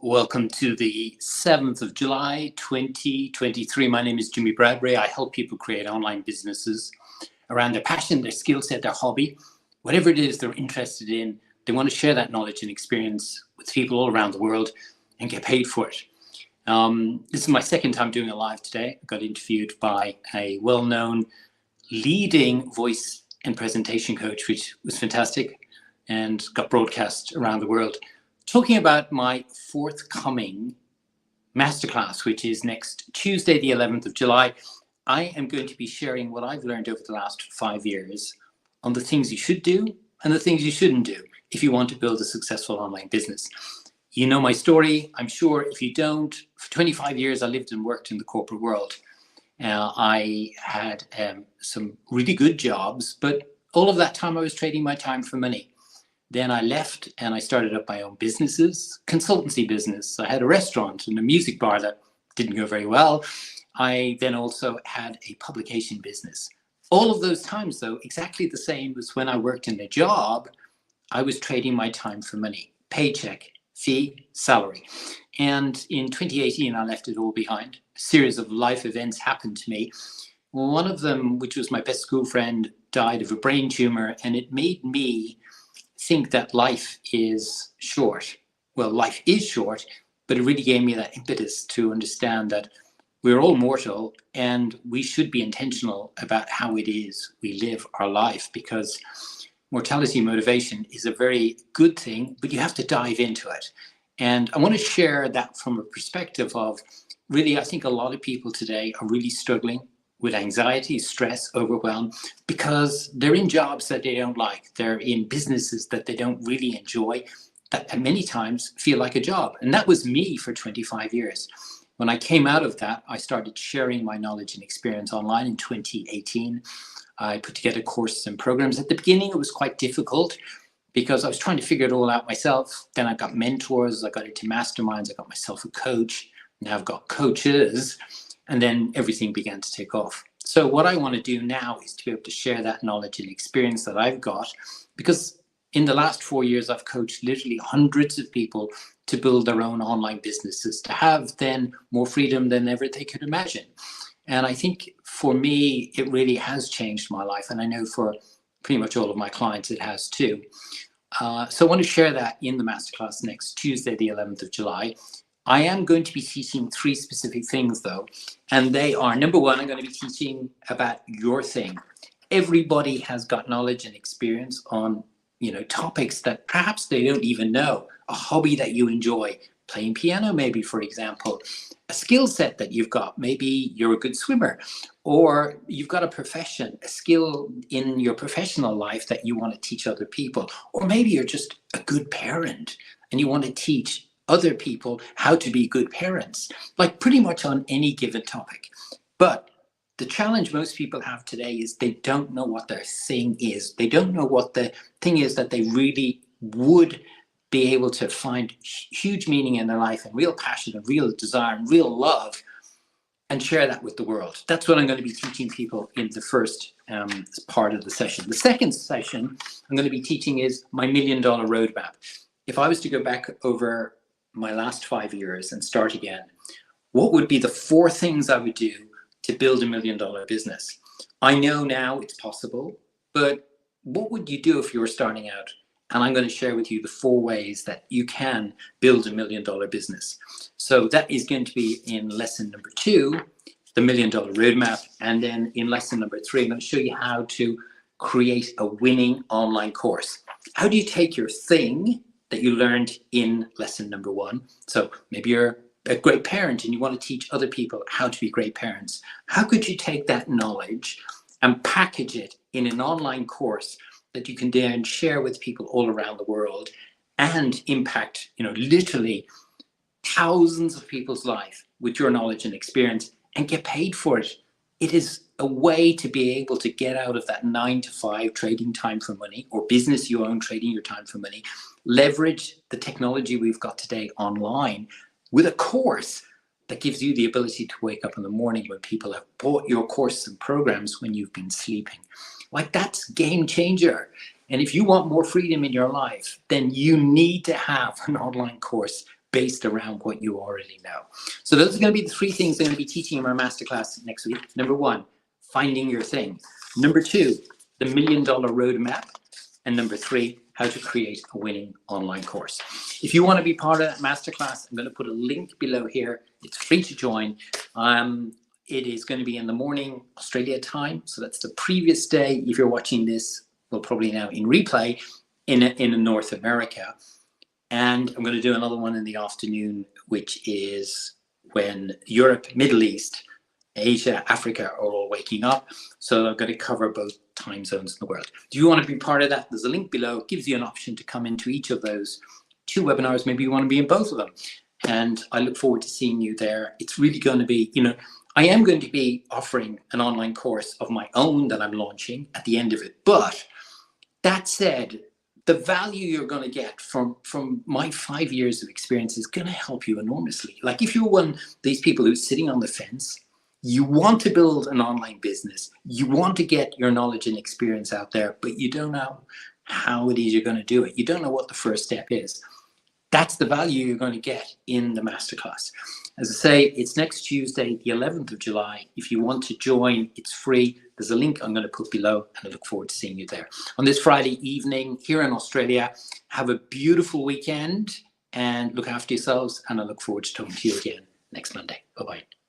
Welcome to the 7th of July, 2023. My name is Jimmy Bradbury. I help people create online businesses around their passion, their skill set, their hobby, whatever it is they're interested in. They want to share that knowledge and experience with people all around the world and get paid for it. This is my second time doing it live today. I got interviewed by a well-known leading voice and presentation coach, which was fantastic and got broadcast around the world. Talking about my forthcoming masterclass, which is next Tuesday, the 11th of July. I am going to be sharing what I've learned over the last 5 years on the things you should do and the things you shouldn't do if you want to build a successful online business. You know my story, I'm sure. If you don't, for 25 years, I lived and worked in the corporate world. I had some really good jobs, but all of that time I was trading my time for money. Then I left and I started up my own businesses, consultancy business. I had a restaurant and a music bar that didn't go very well. I then also had a publication business. All of those times, though, exactly the same as when I worked in a job, I was trading my time for money, paycheck, fee, salary. And in 2018, I left it all behind. A series of life events happened to me. One of them, which was my best school friend, died of a brain tumor, and it made me think that life is short. Well, life is short, but it really gave me that impetus to understand that we're all mortal and we should be intentional about how it is we live our life, because mortality motivation is a very good thing, but you have to dive into it. And I want to share that from a perspective of really, I think a lot of people today are really struggling with anxiety, stress, overwhelm, because they're in jobs that they don't like. They're in businesses that they don't really enjoy, that many times feel like a job. And that was me for 25 years. When I came out of that, I started sharing my knowledge and experience online in 2018. I put together courses and programs. At the beginning, it was quite difficult because I was trying to figure it all out myself. Then I got mentors, I got into masterminds, I got myself a coach. Now I've got coaches. And then everything began to take off. So what I want to do now is to be able to share that knowledge and experience that I've got, because in the last 4 years, I've coached literally hundreds of people to build their own online businesses, to have then more freedom than ever they could imagine. And I think for me, it really has changed my life. And I know for pretty much all of my clients, it has too. So I want to share that in the masterclass next Tuesday, the 11th of July. I am going to be teaching 3 specific things though, and they are, number one, I'm going to be teaching about your thing. Everybody has got knowledge and experience on, topics that perhaps they don't even know. A hobby that you enjoy, playing piano maybe, for example, a skill set that you've got, maybe you're a good swimmer, or you've got a profession, a skill in your professional life that you want to teach other people, or maybe you're just a good parent and you want to teach other people how to be good parents, like pretty much on any given topic. But the challenge most people have today is they don't know what their thing is. They don't know what the thing is that they really would be able to find huge meaning in their life and real passion and real desire and real love, and share that with the world. That's what I'm going to be teaching people in the first part of the session. The second session I'm going to be teaching is my $1 Million Roadmap. If I was to go back over my last 5 years and start again, what would be the 4 things I would do to build $1 million business? I know now it's possible, but what would you do if you were starting out? And I'm going to share with you the 4 ways that you can build $1 million business. So that is going to be in lesson number 2, the $1 Million Roadmap. And then in lesson number 3, I'm going to show you how to create a winning online course. How do you take your thing that you learned in lesson number 1? So maybe you're a great parent and you want to teach other people how to be great parents. How could you take that knowledge and package it in an online course that you can then share with people all around the world and impact, literally thousands of people's life with your knowledge and experience and get paid for it? It is a way to be able to get out of that 9 to 5 trading time for money, or business you own trading your time for money. Leverage the technology we've got today online with a course that gives you the ability to wake up in the morning when people have bought your courses and programs when you've been sleeping. Like, that's game changer. And if you want more freedom in your life, then you need to have an online course based around what you already know. So those are going to be the three things I'm going to be teaching in our masterclass next week. Number one, finding your thing. Number two, the $1 Million Roadmap. And number three, how to create a winning online course. If you want to be part of that masterclass, I'm going to put a link below here. It's free to join. It is going to be in the morning, Australia time. So that's the previous day. If you're watching this, well, probably now in replay in North America. And I'm going to do another one in the afternoon, which is when Europe, Middle East, Asia, Africa are all waking up. So I'm going to cover both time zones in the world. Do you want to be part of that? There's a link below. It gives you an option to come into each of those 2 webinars. Maybe you want to be in both of them. And I look forward to seeing you there. It's really going to be, I am going to be offering an online course of my own that I'm launching at the end of it. But that said, the value you're going to get from my 5 years of experience is going to help you enormously. Like if you're one of these people who's sitting on the fence, you want to build an online business, you want to get your knowledge and experience out there, but you don't know how it is you're going to do it. You don't know what the first step is. That's the value you're going to get in the masterclass. As I say, it's next Tuesday, the 11th of July. If you want to join, it's free. There's a link I'm going to put below, and I look forward to seeing you there. On this Friday evening here in Australia, have a beautiful weekend and look after yourselves, and I look forward to talking to you again next Monday. Bye-bye.